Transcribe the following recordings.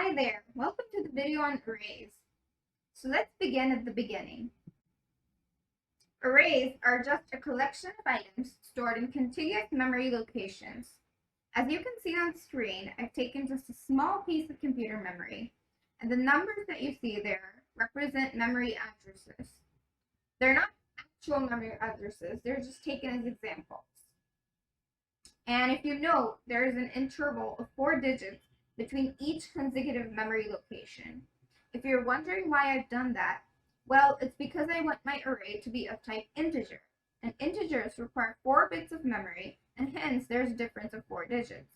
Hi there, welcome to the video on arrays. So let's begin at the beginning. Arrays are just a collection of items stored in contiguous memory locations. As you can see on screen, I've taken just a small piece of computer memory, and the numbers that you see there represent memory addresses. They're not actual memory addresses, they're just taken as examples. And if you note, there is an interval of 4 digits between each consecutive memory location. If you're wondering why I've done that, well, it's because I want my array to be of type integer, and integers require 4 bits of memory, and hence there's a difference of 4 digits.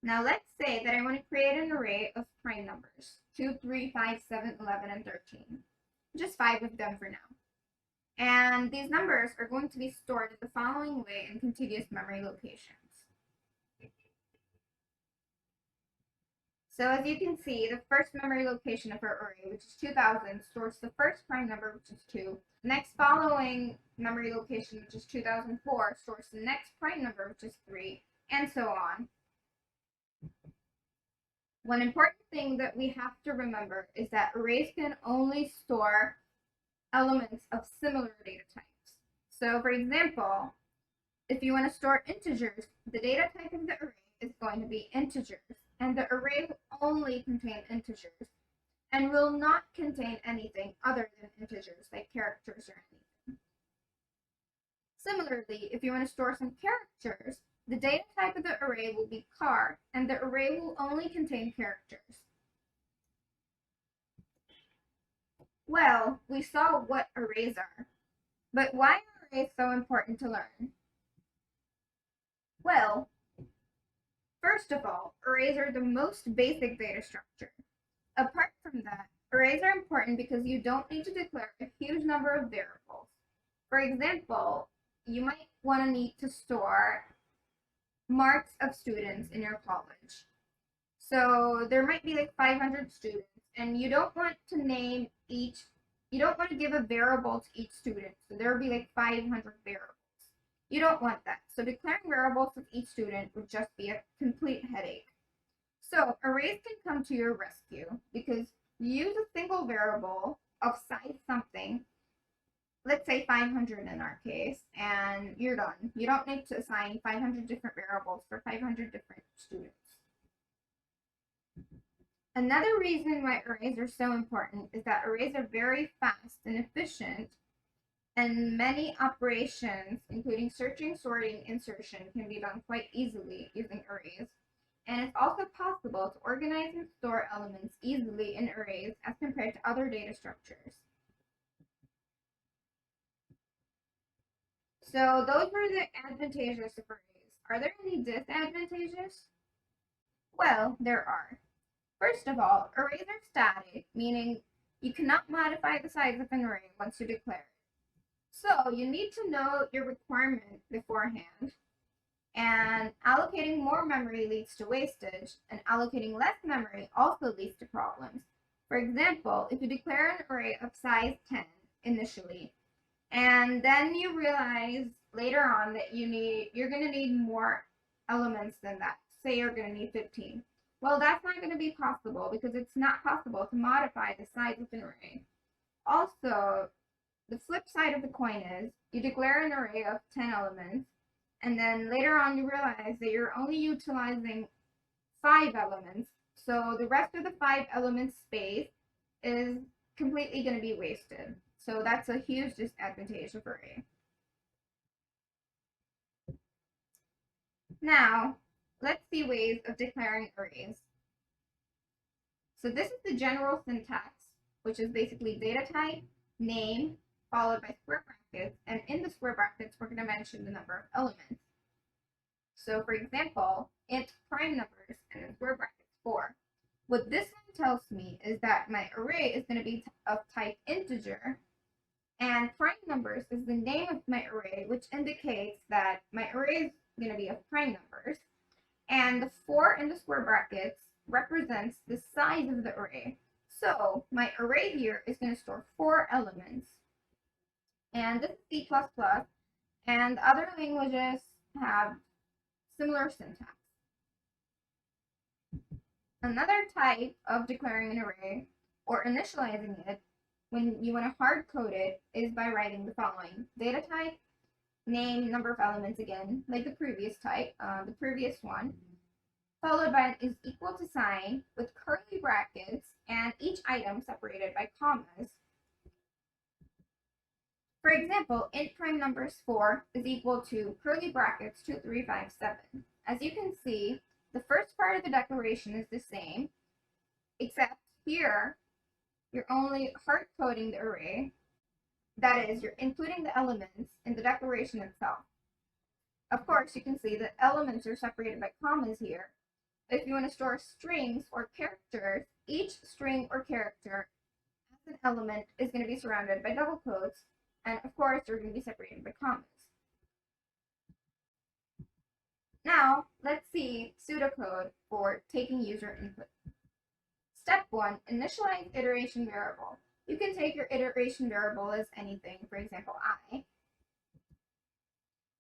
Now let's say that I want to create an array of prime numbers, 2, 3, 5, 7, 11, and 13. Just 5 of them for now. And these numbers are going to be stored in the following way in contiguous memory locations. So as you can see, the first memory location of our array, which is 2000, stores the first prime number, which is 2. The next following memory location, which is 2004, stores the next prime number, which is 3, and so on. One important thing that we have to remember is that arrays can only store elements of similar data types. So for example, if you want to store integers, the data type of the array is going to be integers, and the array will only contain integers and will not contain anything other than integers like characters or anything. Similarly, if you want to store some characters, the data type of the array will be char, and the array will only contain characters. Well, we saw what arrays are, but why are arrays so important to learn? Well, first of all, arrays are the most basic data structure. Apart from that, arrays are important because you don't need to declare a huge number of variables. For example, you might want to need to store marks of students in your college. So there might be like 500 students, and you don't want to name each, you don't want to give a variable to each student. So there will be like 500 variables. You don't want that. So declaring variables of each student would just be a complete headache. So arrays can come to your rescue because you use a single variable of size something, let's say 500 in our case, and you're done. You don't need to assign 500 different variables for 500 different students. Another reason why arrays are so important is that arrays are very fast and efficient, and many operations, including searching, sorting, insertion, can be done quite easily using arrays. And it's also possible to organize and store elements easily in arrays as compared to other data structures. So those were the advantages of arrays. Are there any disadvantages? Well, there are. First of all, arrays are static, meaning you cannot modify the size of an array once you declare it. So you need to know your requirement beforehand, and allocating more memory leads to wastage, and allocating less memory also leads to problems. For example, if you declare an array of size 10 initially, and then you realize later on that you're going to need more elements than that. Say you're going to need 15. Well, that's not going to be possible because it's not possible to modify the size of an array. Also, the flip side of the coin is you declare an array of 10 elements, and then later on you realize that you're only utilizing 5 elements, so the rest of the 5 elements space is completely going to be wasted. So that's a huge disadvantage of array. Now, let's see ways of declaring arrays. So this is the general syntax, which is basically data type, name, followed by square brackets, and in the square brackets, we're going to mention the number of elements. So for example, int prime numbers, and in square brackets 4. What this one tells me is that my array is going to be of type integer, and prime numbers is the name of my array, which indicates that my array is going to be of prime numbers, and the 4 in the square brackets represents the size of the array. So my array here is going to store 4 elements. And this is C++, and other languages have similar syntax. Another type of declaring an array, or initializing it, when you want to hard code it, is by writing the following: data type, name, number of elements again, like the previous type, the previous one, followed by an is equal to sign with curly brackets and each item separated by commas. For example, int prime numbers 4 is equal to curly brackets 2357. As you can see, the first part of the declaration is the same, except here you're only hard coding the array. That is, you're including the elements in the declaration itself. Of course, you can see that elements are separated by commas here. If you want to store strings or characters, each string or character as an element is going to be surrounded by double quotes, and of course, they're going to be separated by commas. Now, let's see pseudocode for taking user input. Step 1, initialize iteration variable. You can take your iteration variable as anything, for example, I,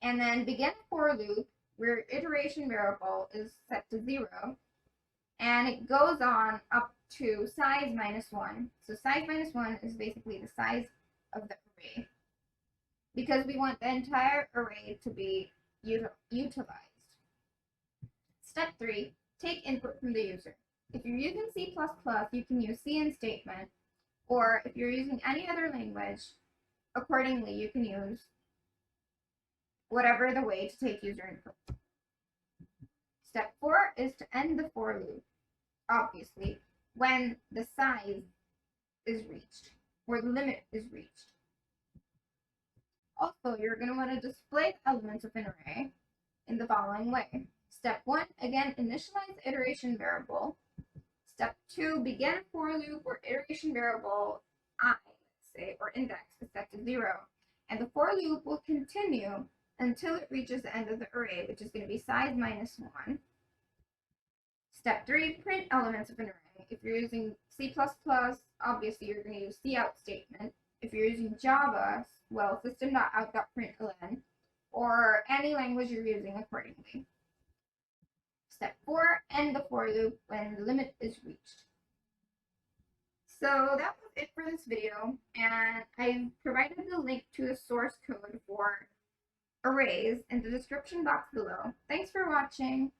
and then begin a for loop where iteration variable is set to 0, and it goes on up to size minus 1. So size minus 1 is basically the size of the array, because we want the entire array to be utilized. Step 3, take input from the user. If you're using C++, you can use cin statement, or if you're using any other language, accordingly, you can use whatever the way to take user input. Step 4 is to end the for loop, obviously, when the size is reached, or the limit is reached. Also, you're going to want to display the elements of an array in the following way. Step 1, again, initialize the iteration variable. Step 2, begin a for loop where iteration variable I, let's say, or index is set to 0. And the for loop will continue until it reaches the end of the array, which is going to be size minus 1. Step 3, print elements of an array. If you're using C++, obviously you're going to use cout statement. If you're using Java, well, system.out.println, or any language you're using accordingly. Step 4, end the for loop when the limit is reached. So that was it for this video, and I've provided the link to the source code for arrays in the description box below. Thanks for watching.